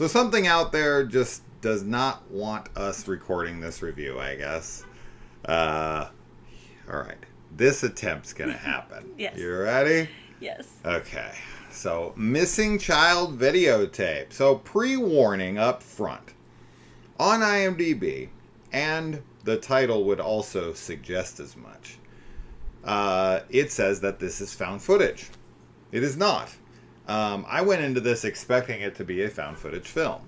So something out there just does not want us recording this review, I guess. All right. This attempt's going to happen. Yes. You ready? Yes. Okay. So, Missing Child Videotape. So, pre-warning up front. On IMDb, and the title would also suggest as much, it says that this is found footage. It is not. I went into this expecting it to be a found footage film,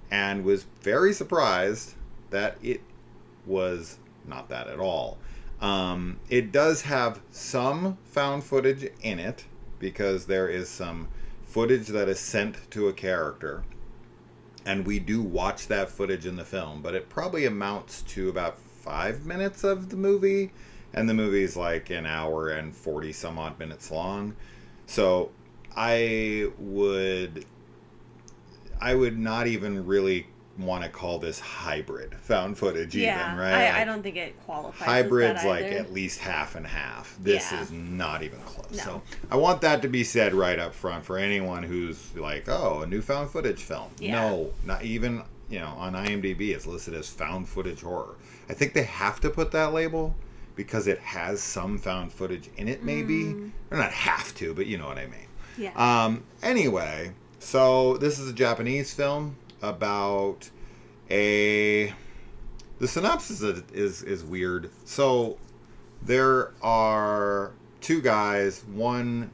and was very surprised that it was not that at all. It does have some found footage in it, because there is some footage that is sent to a character, and we do watch that footage in the film, but it probably amounts to about 5 minutes of the movie, and the movie's like an hour and 40 some odd minutes long. So I would not even really want to call this hybrid found footage, even, right? I don't think it qualifies. Hybrid's as that like either. at least half and half. This Yeah. is not even close. No. So I want that to be said right up front for anyone who's like, oh, a new found footage film. Yeah. No, not even, on IMDb it's listed as found footage horror. I think they have to put that label because it has some found footage in it, maybe. Or not have to, but you know what I mean. Yeah. Anyway, so this is a Japanese film about the synopsis is weird. So there are two guys. One,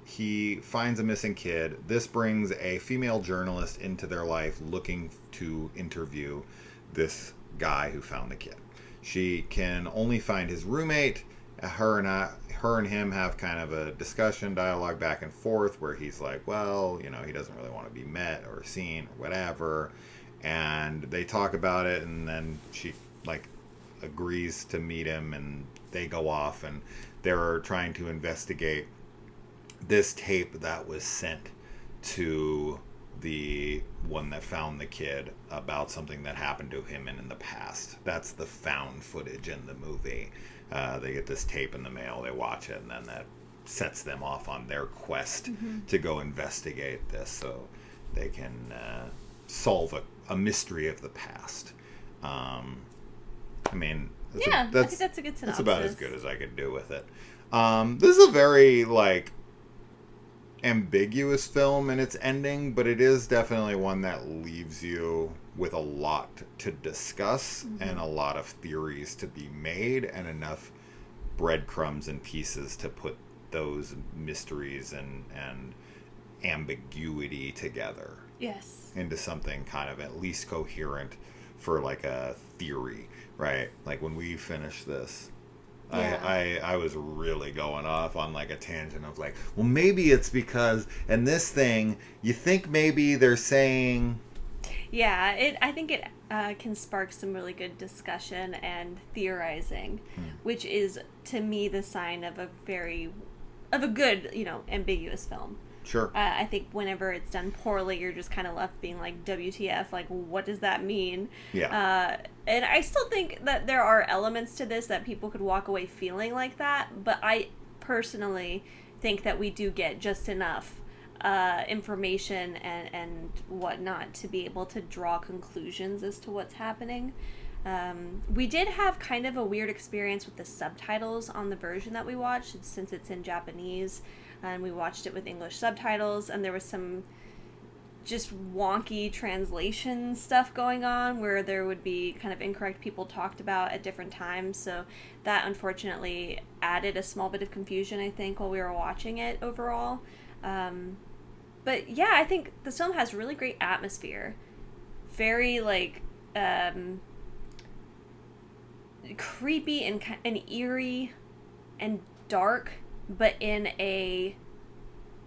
he finds a missing kid. This brings a female journalist into their life looking to interview this guy who found the kid. She can only find his roommate. Her and him have kind of a discussion, dialogue back and forth, where he's like, well, he doesn't really want to be met or seen or whatever. And they talk about it, and then she agrees to meet him, and they go off, and they're trying to investigate this tape that was sent to the one that found the kid about something that happened to him in the past. That's the found footage in the movie. They get this tape in the mail, they watch it, and then that sets them off on their quest to go investigate this, so they can solve a mystery of the past. I think that's a good synopsis. That's about as good as I could do with it. This is a very ambiguous film in its ending, but it is definitely one that leaves you with a lot to discuss and a lot of theories to be made, and enough breadcrumbs and pieces to put those mysteries and ambiguity together. Yes. Into something kind of at least coherent for a theory, right? Like when we finish this, yeah. I was really going off on a tangent of well, maybe it's because in this thing you think maybe they're saying. Yeah, I think it can spark some really good discussion and theorizing, which is to me the sign of a good ambiguous film. Sure. I think whenever it's done poorly, you're just kind of left being WTF, what does that mean? Yeah. And I still think that there are elements to this that people could walk away feeling like that, but I personally think that we do get just enough information and whatnot to be able to draw conclusions as to what's happening. We did have kind of a weird experience with the subtitles on the version that we watched, since it's in Japanese, and we watched it with English subtitles, and there was some just wonky translation stuff going on where there would be kind of incorrect people talked about at different times, so that unfortunately added a small bit of confusion, I think, while we were watching it overall. But yeah, I think this film has really great atmosphere. Very creepy and eerie and dark, but in a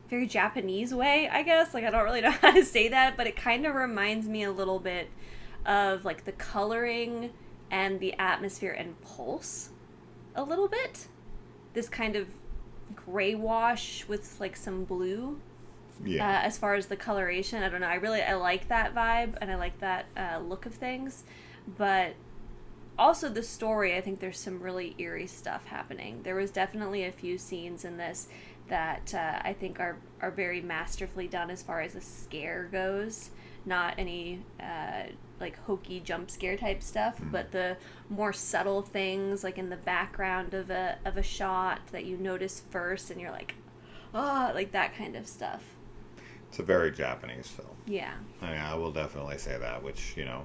very Japanese way, I guess. I don't really know how to say that, but it kind of reminds me a little bit of the coloring and the atmosphere and pulse a little bit. This kind of gray wash with some blue. Yeah. As far as the coloration, I don't know. I like that vibe, and I like that look of things, but also the story, I think there's some really eerie stuff happening. There was definitely a few scenes in this that I think are very masterfully done as far as the scare goes. not any like hokey jump scare type stuff, but the more subtle things like in the background of a shot that you notice first, and you're like, oh, like that kind of stuff. It's a very Japanese film. Yeah. I mean, I will definitely say that, which, you know,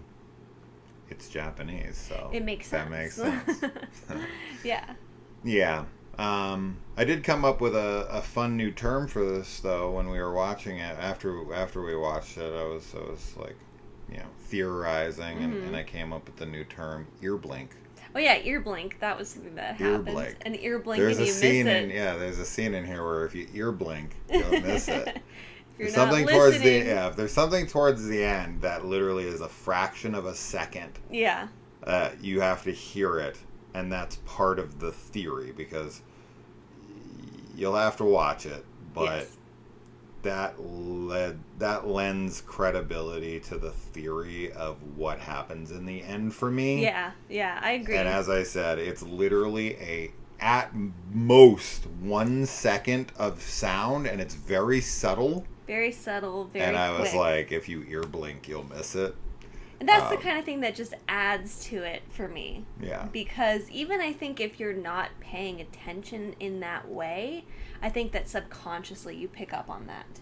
it's Japanese, so it makes sense. That makes sense. Yeah. Yeah. I did come up with a fun new term for this, though, when we were watching it. After we watched it, I was like, you know, theorizing, and I came up with the new term, ear blink. Oh yeah, ear blink. That was something that happened. Blink. An ear blink There's and you a scene miss it. there's a scene in here where if you ear blink, you'll miss it. If you're something not towards listening. if there's something towards the end that literally is a fraction of a second, Yeah. you have to hear it, and that's part of the theory, because you'll have to watch it, but Yes. that lends credibility to the theory of what happens in the end for me. Yeah, I agree. And as I said, it's literally at most 1 second of sound, and it's very subtle. Very subtle, very And I was quick. like, if you ear blink, you'll miss it. And that's the kind of thing that just adds to it for me. Yeah. Because even I think if you're not paying attention in that way, I think that subconsciously you pick up on that.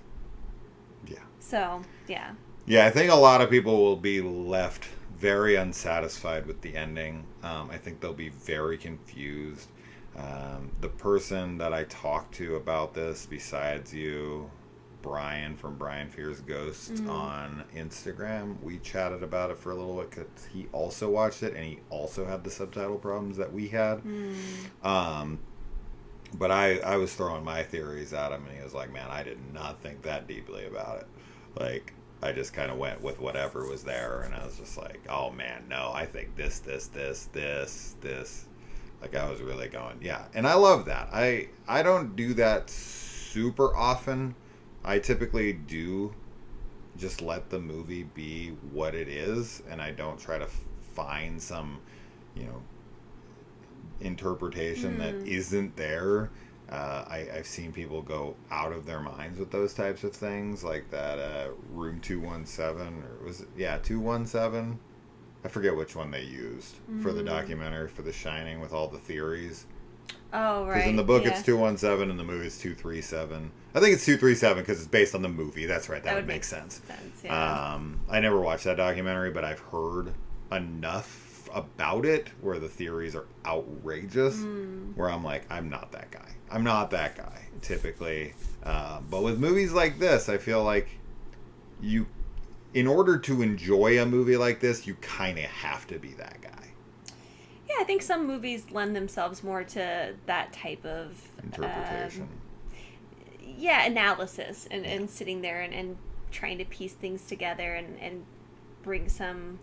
Yeah. So, yeah. Yeah, I think a lot of people will be left very unsatisfied with the ending. I think they'll be very confused. The person that I talked to about this, besides you, Brian from Brian Fears Ghosts on Instagram, we chatted about it for a little bit because he also watched it and he also had the subtitle problems that we had. But I was throwing my theories at him, and he was like, man, I did not think that deeply about it. Like, I just kind of went with whatever was there, and I was just like, oh man, no, I think this. Like, I was really going, yeah. And I love that. I don't do that super often. I typically do just let the movie be what it is, and I don't try to find some, you know, interpretation that isn't there. I've seen people go out of their minds with those types of things, like that Room 217, or was it, 217? I forget which one they used for the documentary for The Shining with all the theories. Oh, right. Because in the book it's 217, and the movie is 237. I think it's 237 because it's based on the movie. That's right. That would make sense. Yeah. I never watched that documentary, but I've heard enough about it where the theories are outrageous, where I'm like, I'm not that guy typically. But with movies like this, I feel like in order to enjoy a movie like this, you kind of have to be that guy. Yeah, I think some movies lend themselves more to that type of Interpretation. Analysis and sitting there and trying to piece things together and bring some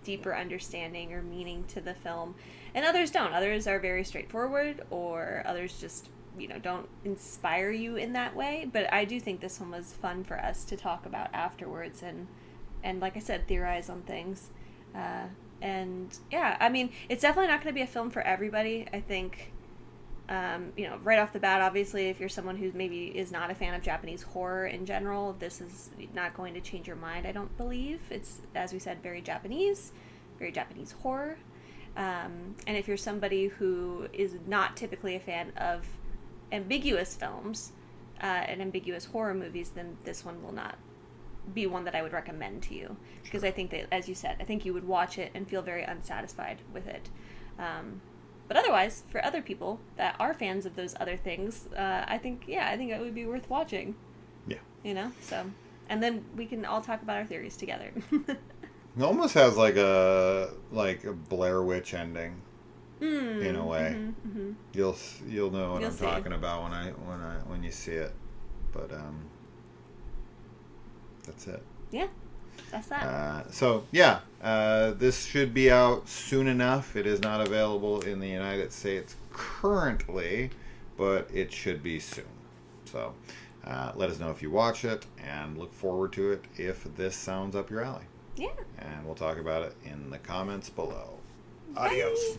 deeper understanding or meaning to the film. And others don't. Others are very straightforward, or others just, don't inspire you in that way. But I do think this one was fun for us to talk about afterwards and like I said, theorize on things. And yeah, I mean, it's definitely not going to be a film for everybody. I think, right off the bat, obviously, if you're someone who maybe is not a fan of Japanese horror in general, this is not going to change your mind, I don't believe. It's, as we said, very Japanese horror. And if you're somebody who is not typically a fan of ambiguous films and ambiguous horror movies, then this one will not be one that I would recommend to you, because I think that, as you said, I think you would watch it and feel very unsatisfied with it. But otherwise, for other people that are fans of those other things, I think it would be worth watching. Yeah. So, and then we can all talk about our theories together. It almost has like a Blair Witch ending, in a way. You'll know what I'm talking about when you see it. But that's it. Yeah, that's that. This should be out soon enough. It is not available in the United States currently, but it should be soon. So let us know if you watch it, and look forward to it if this sounds up your alley. Yeah. And we'll talk about it in the comments below. Bye. Adios.